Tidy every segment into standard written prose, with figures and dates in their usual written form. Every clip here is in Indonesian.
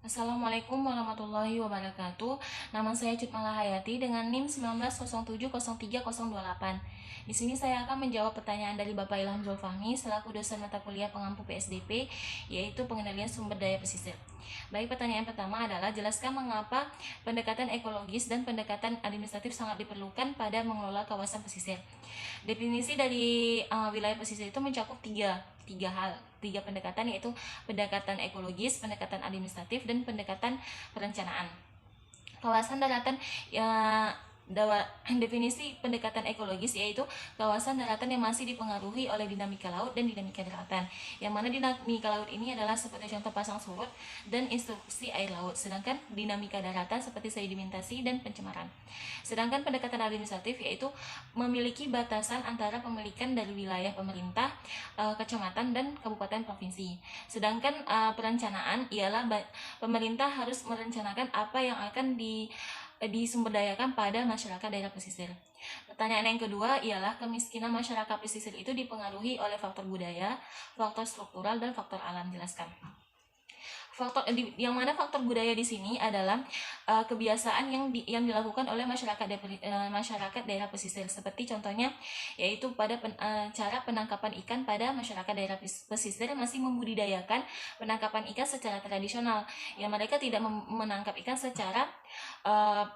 Assalamualaikum warahmatullahi wabarakatuh. Nama saya Cutmala Hayati dengan NIM 19070308. Di sini saya akan menjawab pertanyaan dari Bapak Ilham Zulfahmi selaku dosen mata kuliah pengampu PSDP, yaitu pengendalian sumber daya pesisir. Baik, pertanyaan pertama adalah jelaskan mengapa pendekatan ekologis dan pendekatan administratif sangat diperlukan pada mengelola kawasan pesisir. Definisi dari wilayah pesisir itu mencakup tiga pendekatan, yaitu pendekatan ekologis, pendekatan administratif, dan pendekatan perencanaan. Kawasan daratan ya, definisi pendekatan ekologis yaitu kawasan daratan yang masih dipengaruhi oleh dinamika laut dan dinamika daratan, yang mana dinamika laut ini adalah seperti contoh pasang surut dan instruksi air laut, sedangkan dinamika daratan seperti sedimentasi dan pencemaran. Sedangkan pendekatan administratif yaitu memiliki batasan antara pemilikan dari wilayah pemerintah, kecamatan, dan kabupaten provinsi. Sedangkan perencanaan ialah pemerintah harus merencanakan apa yang akan disumberdayakan pada masyarakat daerah pesisir. Pertanyaan yang kedua ialah kemiskinan masyarakat pesisir itu dipengaruhi oleh faktor budaya, faktor struktural, dan faktor alam. Jelaskan. Yang mana faktor budaya di sini adalah kebiasaan yang dilakukan oleh masyarakat daerah pesisir, seperti contohnya yaitu pada cara penangkapan ikan pada masyarakat daerah pesisir masih membudidayakan penangkapan ikan secara tradisional, yang mereka tidak menangkap ikan secara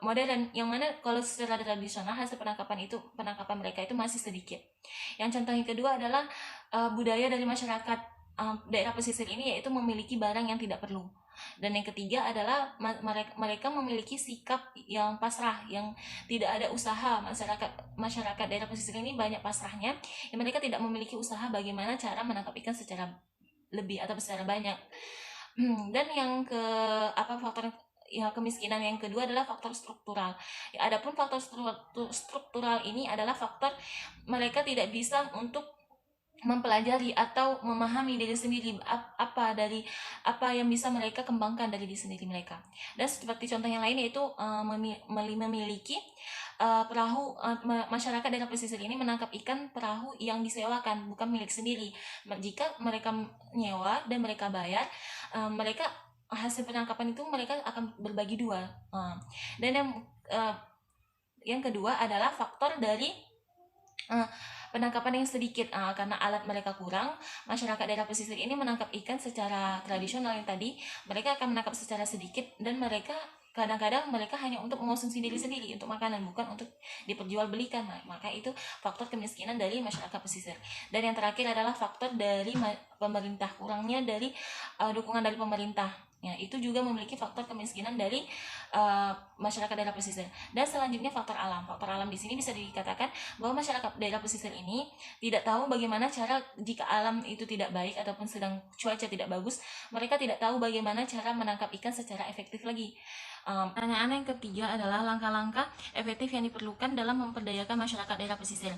modern, yang mana kalau secara tradisional hasil penangkapan mereka itu masih sedikit. Yang contoh yang kedua adalah budaya dari masyarakat daerah pesisir ini yaitu memiliki barang yang tidak perlu. Dan yang ketiga adalah mereka memiliki sikap yang pasrah, yang tidak ada usaha. Masyarakat daerah pesisir ini banyak pasrahnya, yang mereka tidak memiliki usaha bagaimana cara menangkap ikan secara lebih atau secara banyak. Dan yang faktor kemiskinan yang kedua adalah faktor struktural. Adapun faktor struktural ini adalah faktor mereka tidak bisa untuk mempelajari atau memahami diri sendiri, apa yang bisa mereka kembangkan dari diri sendiri mereka. Dan seperti contoh yang lain yaitu memiliki perahu. Masyarakat daerah pesisir ini menangkap ikan perahu yang disewakan, bukan milik sendiri. Jika mereka nyewa dan mereka bayar, mereka hasil penangkapan itu mereka akan berbagi dua. Dan yang kedua adalah faktor dari penangkapan yang sedikit, karena alat mereka kurang. Masyarakat daerah pesisir ini menangkap ikan secara tradisional yang tadi, mereka akan menangkap secara sedikit, dan kadang-kadang mereka hanya untuk mengonsumsi diri sendiri untuk makanan, bukan untuk diperjualbelikan. Maka itu faktor kemiskinan dari masyarakat pesisir. Dan yang terakhir adalah faktor dari pemerintah, kurangnya dari dukungan dari pemerintah. Ya, itu juga memiliki faktor kemiskinan dari masyarakat daerah pesisir. Dan selanjutnya faktor alam. Faktor alam di sini bisa dikatakan bahwa masyarakat daerah pesisir ini tidak tahu bagaimana cara jika alam itu tidak baik ataupun sedang cuaca tidak bagus, mereka tidak tahu bagaimana cara menangkap ikan secara efektif lagi. Pertanyaan yang ketiga adalah langkah-langkah efektif yang diperlukan dalam memperdayakan masyarakat daerah pesisir.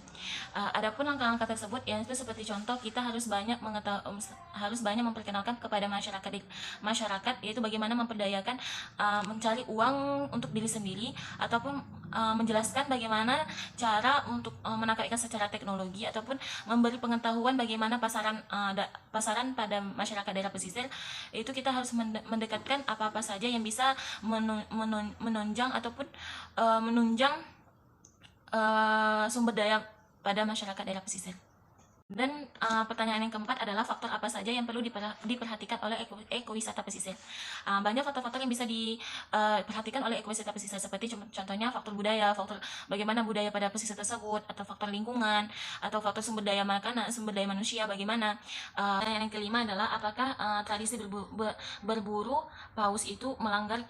Adapun langkah-langkah tersebut, ya seperti contoh, kita harus banyak memperkenalkan kepada masyarakat yaitu bagaimana memperdayakan, mencari uang untuk diri sendiri, ataupun menjelaskan bagaimana cara untuk menangkap ikan secara teknologi, ataupun memberi pengetahuan bagaimana pasaran pada masyarakat daerah pesisir. Itu kita harus mendekatkan apa-apa saja yang bisa menunjang ataupun menunjang sumber daya pada masyarakat daerah pesisir. Dan pertanyaan yang keempat adalah faktor apa saja yang perlu diperhatikan oleh ekowisata pesisir. Banyak faktor-faktor yang bisa diperhatikan oleh ekowisata pesisir, seperti contohnya faktor budaya, faktor bagaimana budaya pada pesisir tersebut, atau faktor lingkungan, atau faktor sumber daya makanan, sumber daya manusia bagaimana. Yang kelima adalah apakah tradisi berburu paus itu melanggar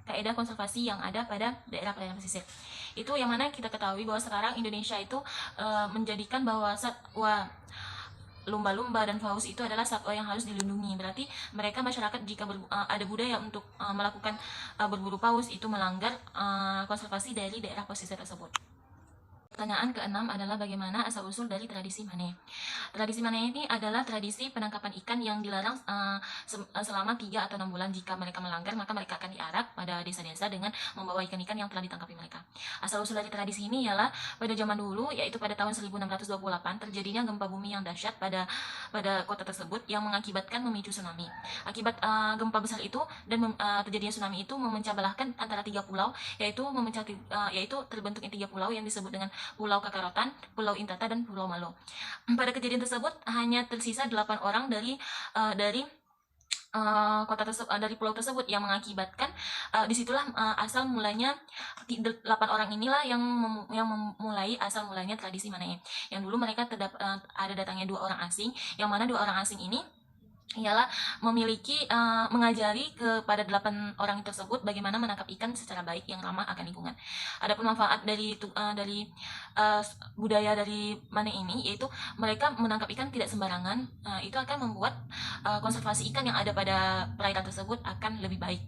kaidah konservasi yang ada pada daerah pesisir. Itu yang mana kita ketahui bahwa sekarang Indonesia itu menjadikan bahwa lumba-lumba dan paus itu adalah satwa yang harus dilindungi. Berarti masyarakat jika ada budaya untuk melakukan berburu paus, itu melanggar konservasi dari daerah pesisir tersebut. Pertanyaan keenam adalah bagaimana asal-usul dari tradisi Mane. Tradisi Mane ini adalah tradisi penangkapan ikan yang dilarang selama 3 atau 6 bulan. Jika mereka melanggar, maka mereka akan diarak pada desa-desa dengan membawa ikan-ikan yang telah ditangkapi mereka. Asal-usul dari tradisi ini ialah pada zaman dulu, yaitu pada tahun 1628, terjadinya gempa bumi yang dahsyat pada kota tersebut yang mengakibatkan memicu tsunami. Akibat gempa besar itu dan terjadinya tsunami itu memecah belahkan antara 3 pulau, yaitu terbentuknya 3 pulau yang disebut dengan Pulau Kakarotan, Pulau Intata, dan Pulau Malo. Pada kejadian tersebut hanya tersisa 8 orang dari dari pulau tersebut, yang mengakibatkan disitulah asal mulanya 8 orang inilah yang memulai asal mulanya tradisi Manae. Yang dulu mereka ada datangnya 2 orang asing, yang mana 2 orang asing ini ialah mengajari kepada 8 orang tersebut bagaimana menangkap ikan secara baik yang ramah akan lingkungan. Adapun manfaat dari budaya dari Mane ini, yaitu mereka menangkap ikan tidak sembarangan. Itu akan membuat konservasi ikan yang ada pada perairan tersebut akan lebih baik.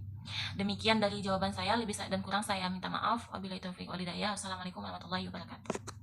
Demikian dari jawaban saya, lebih dan kurang saya minta maaf. Wabillahi taufiq walhidayah. Wassalamualaikum warahmatullahi wabarakatuh.